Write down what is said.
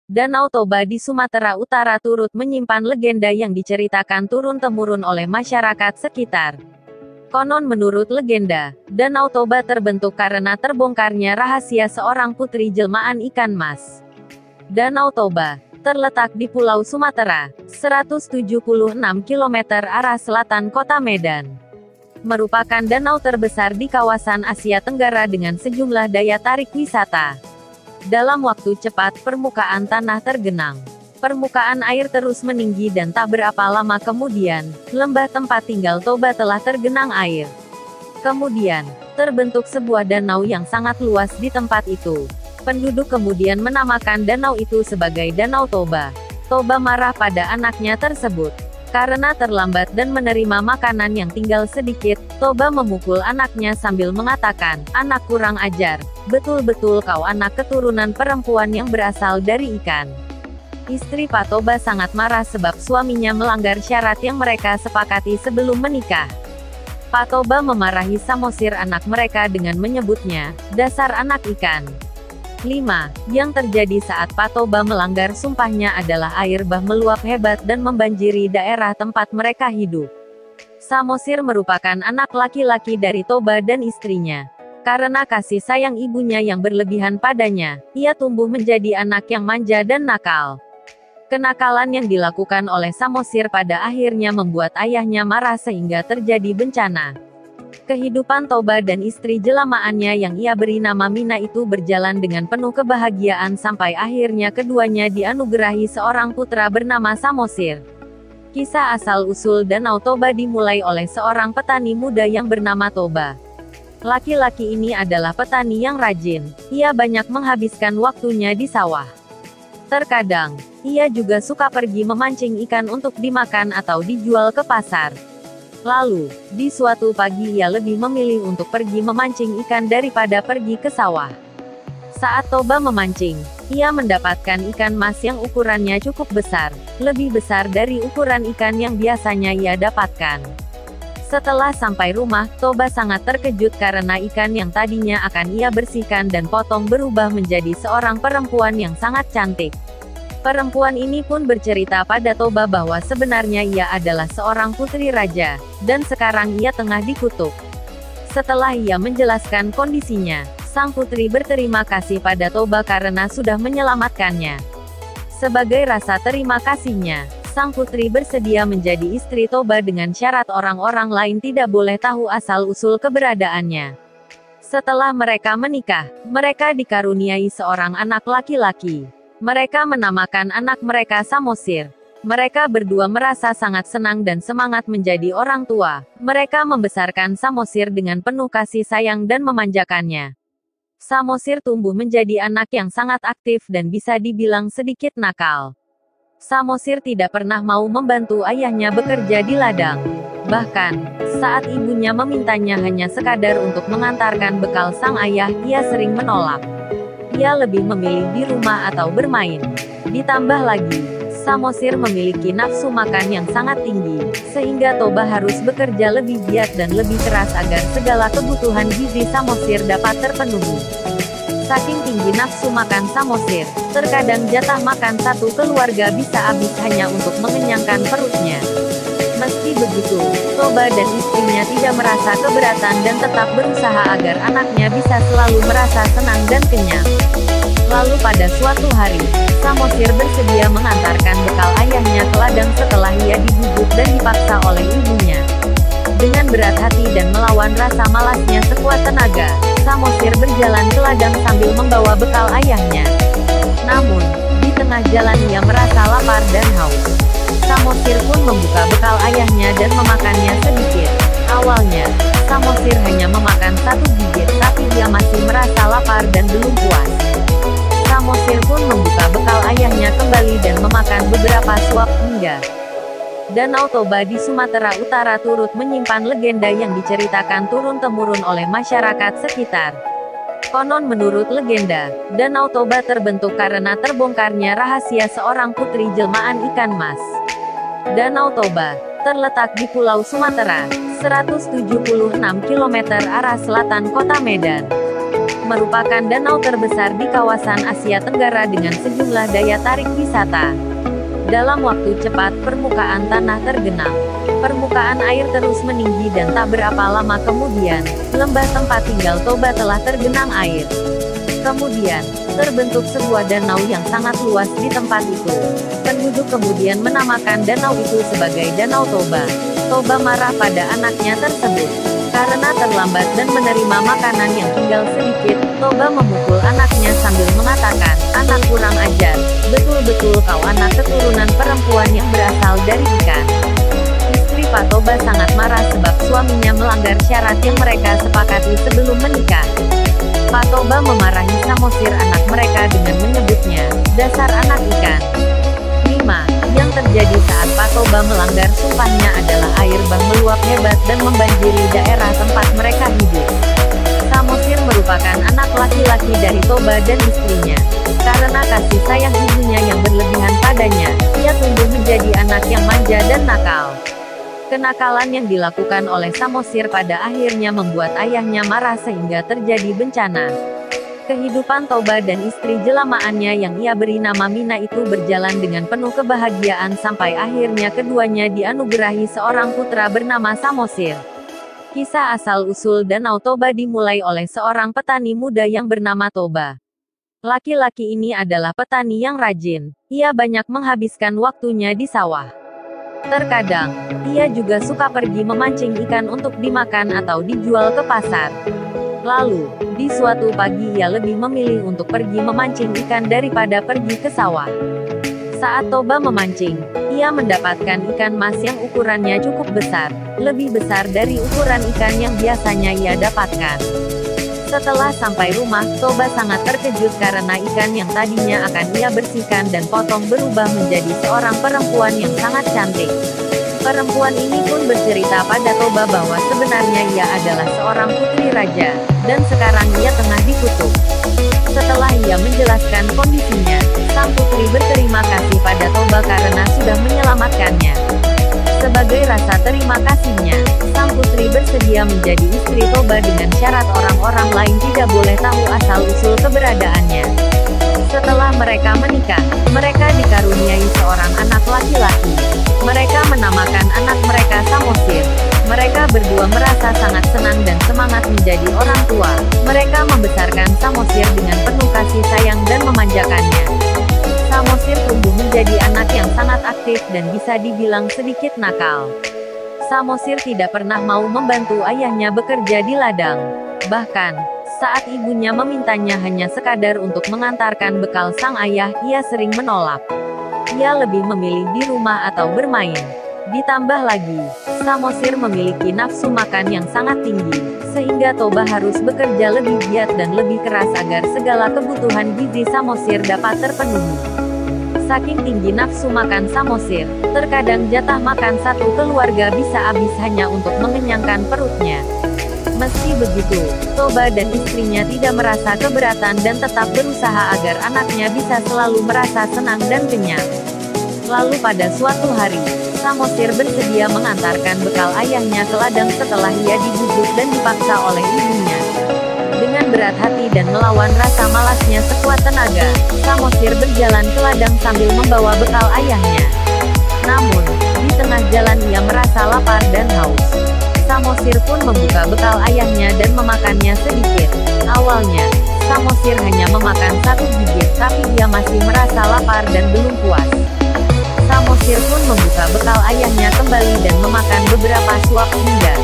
Danau Toba di Sumatera Utara turut menyimpan legenda yang diceritakan turun-temurun oleh masyarakat sekitar. Konon menurut legenda, Danau Toba terbentuk karena terbongkarnya rahasia seorang putri jelmaan ikan mas. Danau Toba terletak di Pulau Sumatera, 176 km arah selatan kota Medan. Merupakan danau terbesar di kawasan Asia Tenggara dengan sejumlah daya tarik wisata. Dalam waktu cepat permukaan tanah tergenang. Permukaan air terus meninggi dan tak berapa lama kemudian, lembah tempat tinggal Toba telah tergenang air. Kemudian, terbentuk sebuah danau yang sangat luas di tempat itu. Penduduk kemudian menamakan danau itu sebagai Danau Toba. Toba marah pada anaknya tersebut. Karena terlambat dan menerima makanan yang tinggal sedikit, Toba memukul anaknya sambil mengatakan, "Anak kurang ajar, betul-betul kau anak keturunan perempuan yang berasal dari ikan." Istri Pak Toba sangat marah sebab suaminya melanggar syarat yang mereka sepakati sebelum menikah. Pak Toba memarahi Samosir anak mereka dengan menyebutnya, "Dasar anak ikan." 5. Yang terjadi saat Pak Toba melanggar sumpahnya adalah air bah meluap hebat dan membanjiri daerah tempat mereka hidup. Samosir merupakan anak laki-laki dari Toba dan istrinya. Karena kasih sayang ibunya yang berlebihan padanya, ia tumbuh menjadi anak yang manja dan nakal. Kenakalan yang dilakukan oleh Samosir pada akhirnya membuat ayahnya marah sehingga terjadi bencana. Kehidupan Toba dan istri jelamaannya yang ia beri nama Mina itu berjalan dengan penuh kebahagiaan sampai akhirnya keduanya dianugerahi seorang putra bernama Samosir. Kisah asal-usul Danau Toba dimulai oleh seorang petani muda yang bernama Toba. Laki-laki ini adalah petani yang rajin. Ia banyak menghabiskan waktunya di sawah. Terkadang, ia juga suka pergi memancing ikan untuk dimakan atau dijual ke pasar. Lalu, di suatu pagi ia lebih memilih untuk pergi memancing ikan daripada pergi ke sawah. Saat Toba memancing, ia mendapatkan ikan mas yang ukurannya cukup besar, lebih besar dari ukuran ikan yang biasanya ia dapatkan. Setelah sampai rumah, Toba sangat terkejut karena ikan yang tadinya akan ia bersihkan dan potong berubah menjadi seorang perempuan yang sangat cantik. Perempuan ini pun bercerita pada Toba bahwa sebenarnya ia adalah seorang putri raja, dan sekarang ia tengah dikutuk. Setelah ia menjelaskan kondisinya, sang putri berterima kasih pada Toba karena sudah menyelamatkannya. Sebagai rasa terima kasihnya, sang putri bersedia menjadi istri Toba dengan syarat orang-orang lain tidak boleh tahu asal-usul keberadaannya. Setelah mereka menikah, mereka dikaruniai seorang anak laki-laki. Mereka menamakan anak mereka Samosir. Mereka berdua merasa sangat senang dan semangat menjadi orang tua. Mereka membesarkan Samosir dengan penuh kasih sayang dan memanjakannya. Samosir tumbuh menjadi anak yang sangat aktif dan bisa dibilang sedikit nakal. Samosir tidak pernah mau membantu ayahnya bekerja di ladang. Bahkan, saat ibunya memintanya hanya sekadar untuk mengantarkan bekal sang ayah, ia sering menolak. Ia lebih memilih di rumah atau bermain. Ditambah lagi, Samosir memiliki nafsu makan yang sangat tinggi, sehingga Toba harus bekerja lebih giat dan lebih keras agar segala kebutuhan gizi Samosir dapat terpenuhi. Saking tinggi nafsu makan Samosir, terkadang jatah makan satu keluarga bisa habis hanya untuk mengenyangkan perutnya. Meski begitu, Toba dan istrinya tidak merasa keberatan dan tetap berusaha agar anaknya bisa selalu merasa senang dan kenyang. Lalu pada suatu hari, Samosir bersedia mengantarkan bekal ayahnya ke ladang setelah ia dibujuk dan dipaksa oleh ibunya. Dengan berat hati dan melawan rasa malasnya sekuat tenaga, Samosir berjalan ke ladang sambil membawa bekal ayahnya. Namun, di tengah jalan ia merasa lapar dan haus. Samosir pun membuka bekal ayahnya dan memakannya sedikit. Awalnya, Samosir hanya memakan satu gigit, tapi ia masih merasa lapar dan belum puas. Samosir pun membuka bekal ayahnya kembali dan memakan beberapa suap hingga. Danau Toba di Sumatera Utara turut menyimpan legenda yang diceritakan turun-temurun oleh masyarakat sekitar. Konon menurut legenda, Danau Toba terbentuk karena terbongkarnya rahasia seorang putri jelmaan ikan mas. Danau Toba terletak di Pulau Sumatera, 176 km arah selatan kota Medan. merupakan danau terbesar di kawasan Asia Tenggara dengan sejumlah daya tarik wisata. Dalam waktu cepat, permukaan tanah tergenang. Permukaan air terus meninggi dan tak berapa lama kemudian, lembah tempat tinggal Toba telah tergenang air. Kemudian, terbentuk sebuah danau yang sangat luas di tempat itu. Penduduk kemudian menamakan danau itu sebagai Danau Toba. Toba marah pada anaknya tersebut. Karena terlambat dan menerima makanan yang tinggal sedikit, Toba memukul anaknya sambil mengatakan, "Anak kurang ajar, betul-betul kau anak keturunan perempuan yang berasal dari ikan." Istri Pak Toba sangat marah sebab suaminya melanggar syarat yang mereka sepakati sebelum menikah. Pak Toba memarahi Samosir anak mereka dengan menyebutnya, "Dasar anak ikan." 5. Yang terjadi saat Pak Toba melanggar sumpahnya adalah air bah meluap hebat dan membanjiri daerah tempat mereka hidup. Samosir merupakan anak laki-laki dari Toba dan istrinya. Karena kasih sayang ibunya yang berlebihan padanya, ia tumbuh menjadi anak yang manja dan nakal. Kenakalan yang dilakukan oleh Samosir pada akhirnya membuat ayahnya marah sehingga terjadi bencana. Kehidupan Toba dan istri jelamaannya yang ia beri nama Mina itu berjalan dengan penuh kebahagiaan sampai akhirnya keduanya dianugerahi seorang putra bernama Samosir. Kisah asal-usul Danau Toba dimulai oleh seorang petani muda yang bernama Toba. Laki-laki ini adalah petani yang rajin. Ia banyak menghabiskan waktunya di sawah. Terkadang, ia juga suka pergi memancing ikan untuk dimakan atau dijual ke pasar. Lalu, di suatu pagi ia lebih memilih untuk pergi memancing ikan daripada pergi ke sawah. Saat Toba memancing, ia mendapatkan ikan mas yang ukurannya cukup besar, lebih besar dari ukuran ikan yang biasanya ia dapatkan. Setelah sampai rumah, Toba sangat terkejut karena ikan yang tadinya akan ia bersihkan dan potong berubah menjadi seorang perempuan yang sangat cantik. Perempuan ini pun bercerita pada Toba bahwa sebenarnya ia adalah seorang putri raja, dan sekarang ia tengah dikutuk. Setelah ia menjelaskan kondisinya, sang putri berterima kasih pada Toba karena sudah menyelamatkannya. Sebagai rasa terima kasihnya, sang putri bersedia menjadi istri Toba dengan syarat orang-orang lain tidak boleh tahu asal-usul keberadaannya. Setelah mereka menikah, mereka dikaruniai seorang anak laki-laki. Mereka menamakan anak mereka Samosir. Mereka berdua merasa sangat senang dan semangat menjadi orang tua. Mereka membesarkan Samosir dengan penuh kasih sayang dan memanjakannya. Samosir tumbuh menjadi anak yang sangat aktif dan bisa dibilang sedikit nakal. Samosir tidak pernah mau membantu ayahnya bekerja di ladang. Bahkan, saat ibunya memintanya hanya sekadar untuk mengantarkan bekal sang ayah, ia sering menolak. Ia lebih memilih di rumah atau bermain. Ditambah lagi, Samosir memiliki nafsu makan yang sangat tinggi, sehingga Toba harus bekerja lebih giat dan lebih keras agar segala kebutuhan gizi Samosir dapat terpenuhi. Saking tinggi nafsu makan Samosir, terkadang jatah makan satu keluarga bisa habis hanya untuk mengenyangkan perutnya. Meski begitu, Toba dan istrinya tidak merasa keberatan dan tetap berusaha agar anaknya bisa selalu merasa senang dan kenyang. Lalu pada suatu hari, Samosir bersedia mengantarkan bekal ayahnya ke ladang setelah ia dibujuk dan dipaksa oleh ibunya. Dengan berat hati dan melawan rasa malasnya sekuat tenaga, Samosir berjalan ke ladang sambil membawa bekal ayahnya. Namun, di tengah jalan ia merasa lapar dan haus. Samosir pun membuka bekal ayahnya dan memakannya sedikit. Awalnya, Samosir hanya memakan satu gigit, tapi ia masih merasa lapar dan belum puas. Samosir pun membuka bekal ayahnya kembali dan memakan beberapa suap hingga